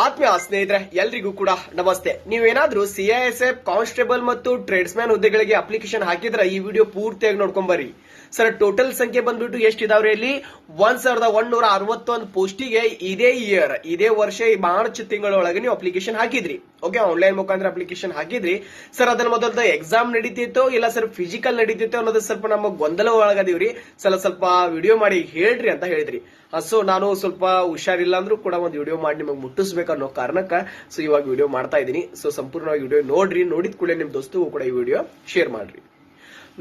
ಆತ್ಮೀಯ ಸ್ನೇಹಿತರೆ ಎಲ್ರಿಗೂ ಕೂಡ ನಮಸ್ತೆ. ನೀವೇನಾದ್ರೂ ಸಿಐಎಸ್ಎಫ್ ಕಾನ್ಸ್ಟೇಬಲ್ ಮತ್ತು ಟ್ರೇಡ್ಸ್ಮ್ಯಾನ್ ಹುದ್ದೆಗಳಿಗೆ ಅಪ್ಲಿಕೇಶನ್ ಹಾಕಿದ್ರೆ ಈ ವಿಡಿಯೋ ಪೂರ್ತಿಯಾಗಿ ನೋಡ್ಕೊಂಡ್ ಬರ್ರಿ. ಸರ್, ಟೋಟಲ್ ಸಂಖ್ಯೆ ಬಂದ್ಬಿಟ್ಟು ಎಷ್ಟಿದಾವ್ರಿ? ಇಲ್ಲಿ 1161 ಪೋಸ್ಟಿಗೆ ಇದೇ ವರ್ಷ ಈ ಮಾರ್ಚ್ ತಿಂಗಳೊಳಗೆ ನೀವು ಅಪ್ಲಿಕೇಶನ್ ಹಾಕಿದ್ರಿ. ಓಕೆ, ಆನ್ಲೈನ್ ಮುಖಾಂತರ ಅಪ್ಲಿಕೇಶನ್ ಹಾಕಿದ್ರಿ. ಸರ್, ಅದನ್ನ ಮೊದಲ ಎಕ್ಸಾಮ್ ನಡೀತಿತ್ತೋ ಇಲ್ಲ ಸರ್ ಫಿಸಿಕಲ್ ನಡೀತಿತ್ತೋ ಅನ್ನೋದು ಸ್ವಲ್ಪ ನಮ್ಮ ಗೊಂದಲ ಒಳಗದೀವ್ರಿ. ಸ್ವಲ್ಪ ವಿಡಿಯೋ ಮಾಡಿ ಹೇಳ್ರಿ ಅಂತ ಹೇಳಿದ್ರಿ. ಸೊ ನಾನು ಸ್ವಲ್ಪ ಹುಷಾರಿಲ್ಲ ಅಂದ್ರೂ ಕೂಡ ಒಂದು ವಿಡಿಯೋ ಮಾಡಿ ನಿಮಗೆ ಮುಟ್ಟಿಸ್ಬೇಕು ಅನ್ನೋ ಕಾರಣಕ್ಕ ಸೊ ಇವಾಗ ವಿಡಿಯೋ ಮಾಡ್ತಾ ಇದೀನಿ. ಸೊ ಸಂಪೂರ್ಣವಾಗಿ ವಿಡಿಯೋ ನೋಡ್ರಿ, ನೋಡಿದ ಕೂಡಲೇ ನಿಮ್ ದೋಸ್ತಿಗೂ ಕೂಡ ಈ ವಿಡಿಯೋ ಶೇರ್ ಮಾಡ್ರಿ.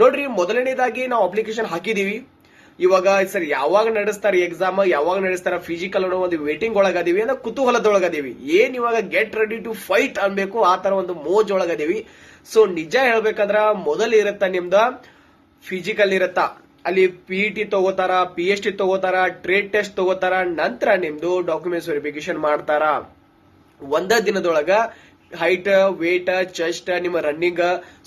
ನೋಡ್ರಿ, ಮೊದಲನೇದಾಗಿ ನಾವು ಅಪ್ಲಿಕೇಶನ್ ಹಾಕಿದೀವಿ. ಇವಾಗ ಸರ್ ಯಾವಾಗ ನಡೆಸ್ತಾರೆ ಎಕ್ಸಾಮ್, ಯಾವಾಗ ನಡೆಸ್ತಾರ ಫಿಸಿಕಲ್ ಅನ್ನೋ ಒಂದು ವೇಟಿಂಗ್ ಒಳಗದೀವಿ, ಅಂದ್ರೆ ಕುತೂಹಲದೊಳಗದೀವಿ. ಏನ್ ಇವಾಗ ಗೆಟ್ ರೆಡಿ ಟು ಫೈಟ್ ಅನ್ಬೇಕು ಆ ತರ ಒಂದು ಮೋಜ್ ಒಳಗದೀವಿ. ಸೊ ನಿಜ ಹೇಳ್ಬೇಕಂದ್ರ ಮೊದಲು ಇರತ್ತ ನಿಮ್ದ ಫಿಸಿಕಲ್ ಇರತ್ತ, ಅಲ್ಲಿ PET ತಗೋತಾರ, PST ತಗೋತಾರ, ಟ್ರೇಡ್ ಟೆಸ್ಟ್ ತಗೋತಾರ, ನಂತರ ನಿಮ್ದು ಡಾಕ್ಯುಮೆಂಟ್ಸ್ ವೆರಿಫಿಕೇಶನ್ ಮಾಡ್ತಾರ. ಒಂದ ದಿನದೊಳಗ ಹೈಟ್, ವೇಟ್, ಚೆಸ್ಟ್, ನಿಮ್ಮ ರನ್ನಿಂಗ್,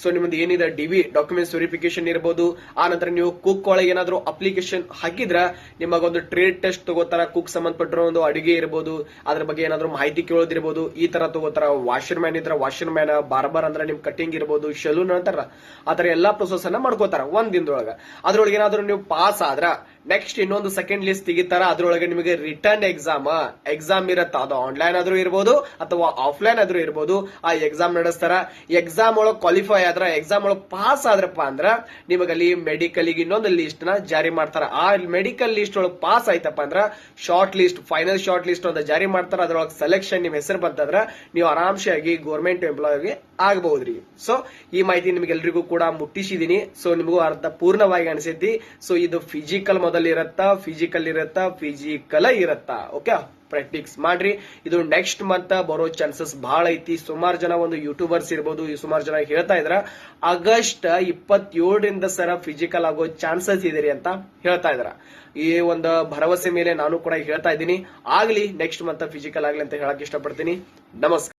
ಸೊ ನಿಮ್ದು ಏನಿದೆ DV ಡಾಕ್ಯುಮೆಂಟ್ಸ್ ವೆರಿಫಿಕೇಶನ್ ಇರಬಹುದು. ಆ ನಂತರ ನೀವು ಕುಕ್ ಒಳಗೆ ಏನಾದ್ರು ಅಪ್ಲಿಕೇಶನ್ ಹಾಕಿದ್ರ ನಿಮಗೊಂದು ಟ್ರೇಡ್ ಟೆಸ್ಟ್ ತಗೋತಾರ. ಕುಕ್ ಸಂಬಂಧಪಟ್ಟಿರೋ ಒಂದು ಅಡಿಗೆ ಇರಬಹುದು, ಅದ್ರ ಬಗ್ಗೆ ಏನಾದ್ರು ಮಾಹಿತಿ ಕೇಳೋದಿರ್ಬೋದು, ಈ ತರ ತಗೋತಾರ. ವಾಷರ್ ಮ್ಯಾನ್ ಇದ್ರ ವಾಷರ್ ಮ್ಯಾನ್, ಬಾರ್ಬರ್ ಅಂದ್ರೆ ನಿಮ್ ಕಟಿಂಗ್ ಇರಬಹುದು, ಶಲೂನ್ ಅಂತಾರ. ಆತರ ಎಲ್ಲಾ ಪ್ರೊಸೆಸ್ ಅನ್ನ ಮಾಡ್ಕೋತಾರ ಒಂದ್ ದಿನದೊಳಗ. ಅದ್ರೊಳಗೆ ಏನಾದ್ರು ನೀವು ಪಾಸ್ ಆದ್ರ ನೆಕ್ಸ್ಟ್ ಇನ್ನೊಂದು ಸೆಕೆಂಡ್ ಲಿಸ್ಟ್ ತೆಗಿತಾರ. ಅದ್ರೊಳಗೆ ನಿಮಗೆ ರಿಟರ್ನ್ ಎಕ್ಸಾಮ್ ಇರತ್ತ. ಅದು ಆನ್ಲೈನ್ ಆದ್ರೂ ಇರಬಹುದು ಅಥವಾ ಆಫ್ಲೈನ್ ಆದ್ರೂ ಇರಬಹುದು. ಆ ಎಕ್ಸಾಮ್ ನಡೆಸ್ತಾರ. ಎಕ್ಸಾಮ್ ಒಳಗೆ ಕ್ವಾಲಿಫೈ ಆದ್ರ, ಎಕ್ಸಾಮ್ ಒಳಗೆ ಪಾಸ್ ಆದ್ರಪ್ಪ ಅಂದ್ರ ನಿಮಗಲ್ಲಿ ಮೆಡಿಕಲ್ ಇನ್ನೊಂದು ಲಿಸ್ಟ್ ನ ಜಾರಿ ಮಾಡ್ತಾರ. ಆ ಮೆಡಿಕಲ್ ಲಿಸ್ಟ್ ಒಳಗೆ ಪಾಸ್ ಆಯ್ತಪ್ಪ ಅಂದ್ರ short list, final short list ಅಂತ ಜಾರಿ ಮಾಡ್ತಾರ. ಅದ್ರೊಳಗೆ ಸೆಲೆಕ್ಷನ್ ನಿಮ್ ಹೆಸರು ಬಂತಂದ್ರ ನೀವು ಆರಾಮ್ಸಾಗಿ ಗೌರ್ಮೆಂಟ್ ಎಂಪ್ಲಾಯಿ ಆಗಬಹುದ್ರಿ. ಸೊ ಈ ಮಾಹಿತಿ ನಿಮ್ಗೆಲ್ರಿಗೂ ಕೂಡ ಮುಟ್ಟಿಸಿದೀನಿ. ಸೊ ನಿಮಗೂ ಅರ್ಥ ಪೂರ್ಣವಾಗಿ ಅನಿಸೈತಿ. ಸೊ ಇದು ಫಿಸಿಕಲ್ ಮೊದಲು ಇರತ್ತಾ, ಫಿಸಿಕಲ್ ಇರತ್ತಾ. ಓಕೆ, ಪ್ರಾಕ್ಟೀಸ್ ಮಾಡ್ರಿ. ಇದು ನೆಕ್ಸ್ಟ್ ಮಂತ್ ಬರೋ ಚಾನ್ಸಸ್ ಬಹಳ ಐತಿ. ಸುಮಾರು ಜನ ಒಂದು ಯೂಟ್ಯೂಬರ್ಸ್ ಇರಬಹುದು, ಸುಮಾರು ಜನ ಹೇಳ್ತಾ ಇದ್ರ ಆಗಸ್ಟ್ 27ರಿಂದ ಸರ ಫಿಸಿಕಲ್ ಆಗೋ ಚಾನ್ಸಸ್ ಇದೆ ಅಂತ ಹೇಳ್ತಾ ಇದ್ರ. ಈ ಒಂದು ಭರವಸೆ ಮೇಲೆ ನಾನು ಕೂಡ ಹೇಳ್ತಾ ಇದ್ದೀನಿ. ಆಗ್ಲಿ ನೆಕ್ಸ್ಟ್ ಮಂತ್ ಫಿಸಿಕಲ್ ಆಗ್ಲಿ ಅಂತ ಹೇಳಕ್ ಇಷ್ಟಪಡ್ತೀನಿ. ನಮಸ್ಕಾರ.